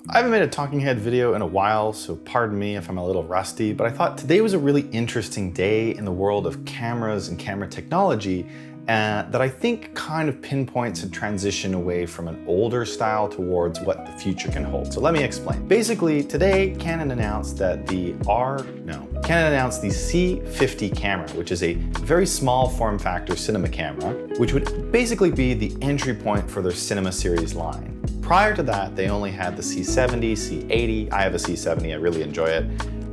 I haven't made a talking head video in a while, so pardon me if I'm a little rusty, but I thought today was a really interesting day in the world of cameras and camera technology that I think kind of pinpoints a transition away from an older style towards what the future can hold. So let me explain. Basically, today Canon announced that the C50 camera, which is a very small form factor cinema camera, which would basically be the entry point for their cinema series line. Prior to that, they only had the C70, C80. I have a C70, I really enjoy it.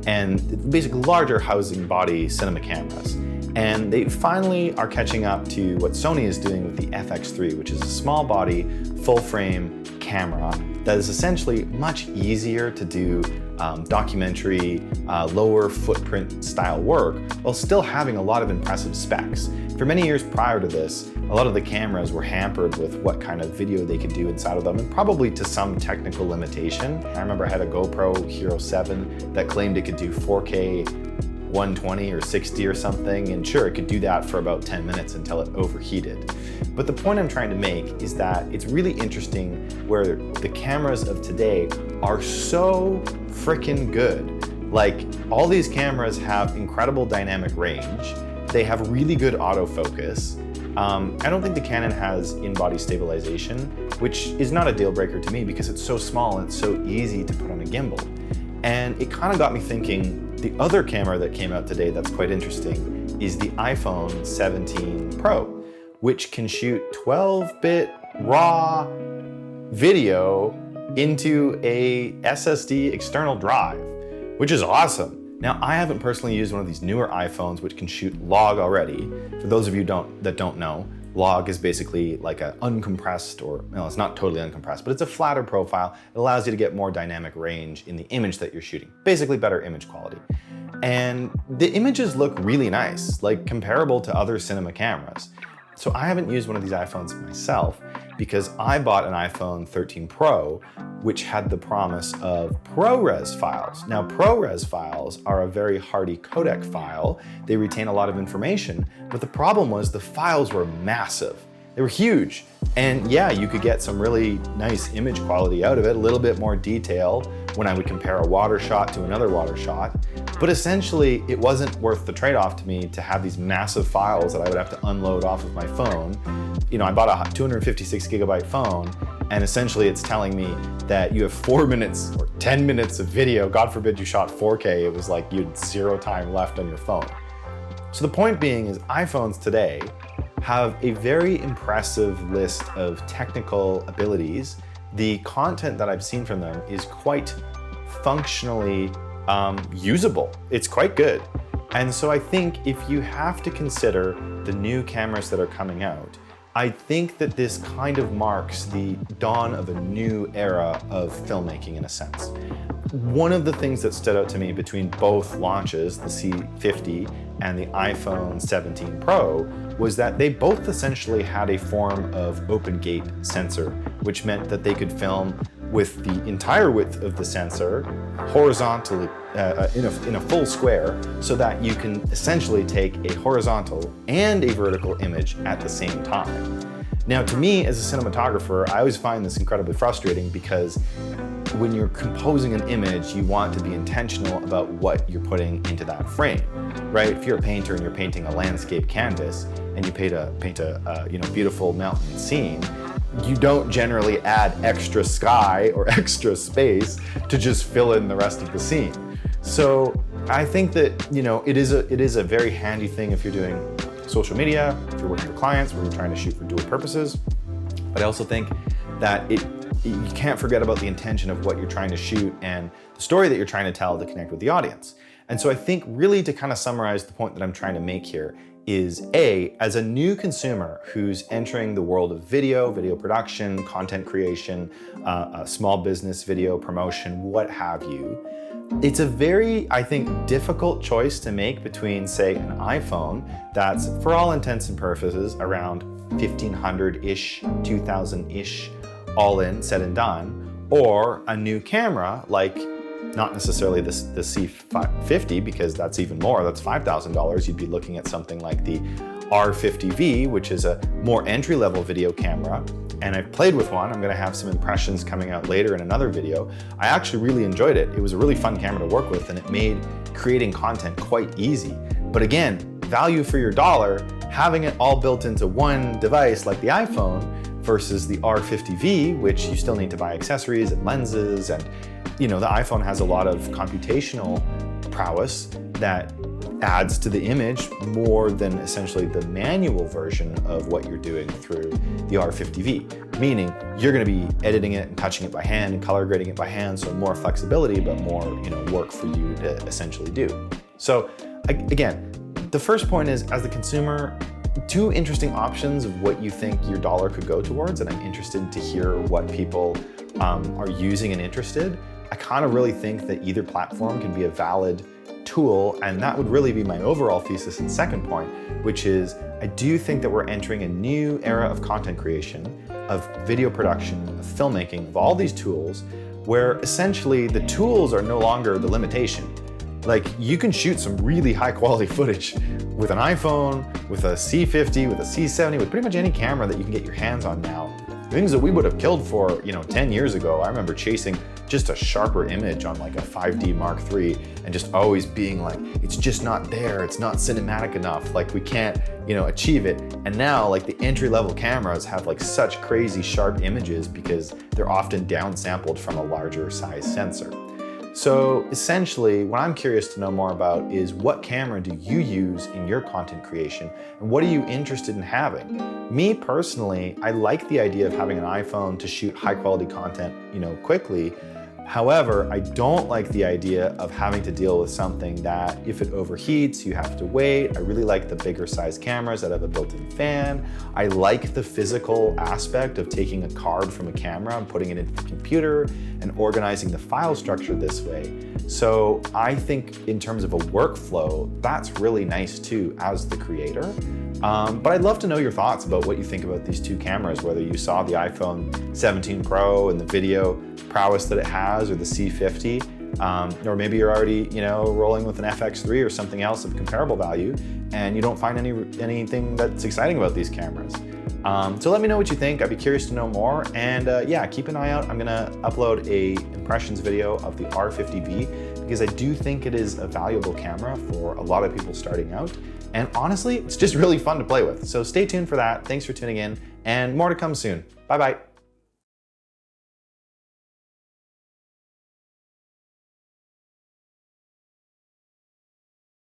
And basically larger housing body cinema cameras. And they finally are catching up to what Sony is doing with the FX3, which is a small body, full frame camera that is essentially much easier to do documentary, lower footprint style work while still having a lot of impressive specs. For many years prior to this, a lot of the cameras were hampered with what kind of video they could do inside of them, and probably to some technical limitation. I remember I had a GoPro Hero 7 that claimed it could do 4K 120 or 60 or something, and sure, it could do that for about 10 minutes until it overheated. But the point I'm trying to make is that it's really interesting where the cameras of today are so freaking good. Like, all these cameras have incredible dynamic range. They have really good autofocus. I don't think the Canon has in-body stabilization, which is not a deal breaker to me because it's so small and it's so easy to put on a gimbal. And it kind of got me thinking, the other camera that came out today that's quite interesting is the iPhone 17 Pro, which can shoot 12-bit raw video into a SSD external drive, which is awesome. Now, I haven't personally used one of these newer iPhones which can shoot log already. For those of you that don't know, log is basically like an uncompressed, or no, it's not totally uncompressed, but it's a flatter profile. It allows you to get more dynamic range in the image that you're shooting. Basically better image quality. And the images look really nice, like comparable to other cinema cameras. So I haven't used one of these iPhones myself because I bought an iPhone 13 Pro, which had the promise of ProRes files. Now, ProRes files are a very hardy codec file. They retain a lot of information, but the problem was the files were massive. They were huge. And yeah, you could get some really nice image quality out of it, a little bit more detail when I would compare a water shot to another water shot. But essentially, it wasn't worth the trade-off to me to have these massive files that I would have to unload off of my phone. You know, I bought a 256 gigabyte phone, and essentially it's telling me that you have 4 minutes or 10 minutes of video. God forbid you shot 4K, it was like you had 0 time left on your phone. So the point being is iPhones today have a very impressive list of technical abilities. The content that I've seen from them is quite functionally usable. It's quite good. And so I think if you have to consider the new cameras that are coming out, I think that this kind of marks the dawn of a new era of filmmaking in a sense. One of the things that stood out to me between both launches, the C50 and the iPhone 17 Pro, was that they both essentially had a form of open gate sensor, which meant that they could film with the entire width of the sensor horizontally in a full square, so that you can essentially take a horizontal and a vertical image at the same time. Now, to me as a cinematographer, I always find this incredibly frustrating because when you're composing an image, you want to be intentional about what you're putting into that frame, right? If you're a painter and you're painting a landscape canvas and you paint a beautiful mountain scene, you don't generally add extra sky or extra space to just fill in the rest of the scene. So I think that, you know, it is a very handy thing if you're doing social media, if you're working with clients where you're trying to shoot for dual purposes. But I also think that you can't forget about the intention of what you're trying to shoot and the story that you're trying to tell to connect with the audience. And so I think really to kind of summarize the point that I'm trying to make here is as a new consumer who's entering the world of video production, content creation, small business video promotion, what have you, it's a very, I think, difficult choice to make between, say, an iPhone that's, for all intents and purposes, around 1,500-ish, 2,000-ish, all in, said and done, or a new camera like not necessarily the C50, because that's even more, that's $5,000. You'd be looking at something like the R50V, which is a more entry-level video camera. And I've played with one. I'm gonna have some impressions coming out later in another video. I actually really enjoyed it. It was a really fun camera to work with, and it made creating content quite easy. But again, value for your dollar, having it all built into one device like the iPhone versus the R50V, which you still need to buy accessories and lenses, and the iPhone has a lot of computational prowess that adds to the image more than essentially the manual version of what you're doing through the R50V, meaning you're going to be editing it and touching it by hand and color grading it by hand, so more flexibility, but more work for you to essentially do. So again, the first point is, as the consumer, two interesting options of what you think your dollar could go towards, and I'm interested to hear what people are using and interested. I kind of really think that either platform can be a valid tool, and that would really be my overall thesis and second point, which is I do think that we're entering a new era of content creation, of video production, of filmmaking, of all these tools, where essentially the tools are no longer the limitation. Like, you can shoot some really high quality footage with an iPhone, with a C50, with a C70, with pretty much any camera that you can get your hands on now. Things that we would have killed for, 10 years ago. I remember chasing just a sharper image on like a 5D Mark III and just always being like, it's just not there, it's not cinematic enough, like we can't, achieve it. And now like the entry-level cameras have like such crazy sharp images because they're often downsampled from a larger size sensor. So essentially, what I'm curious to know more about is, what camera do you use in your content creation, and what are you interested in having? Me personally, I like the idea of having an iPhone to shoot high quality content, quickly. However, I don't like the idea of having to deal with something that if it overheats, you have to wait. I really like the bigger size cameras that have a built-in fan. I like the physical aspect of taking a card from a camera and putting it into the computer and organizing the file structure this way. So I think in terms of a workflow, that's really nice too as the creator. But I'd love to know your thoughts about what you think about these two cameras, whether you saw the iPhone 17 Pro and the video prowess that it has, or the C50, or maybe you're already, rolling with an FX3 or something else of comparable value, and you don't find anything that's exciting about these cameras. So let me know what you think. I'd be curious to know more. And yeah, keep an eye out. I'm gonna upload a impressions video of the R50V because I do think it is a valuable camera for a lot of people starting out. And honestly, it's just really fun to play with. So stay tuned for that. Thanks for tuning in, and more to come soon. Bye-bye.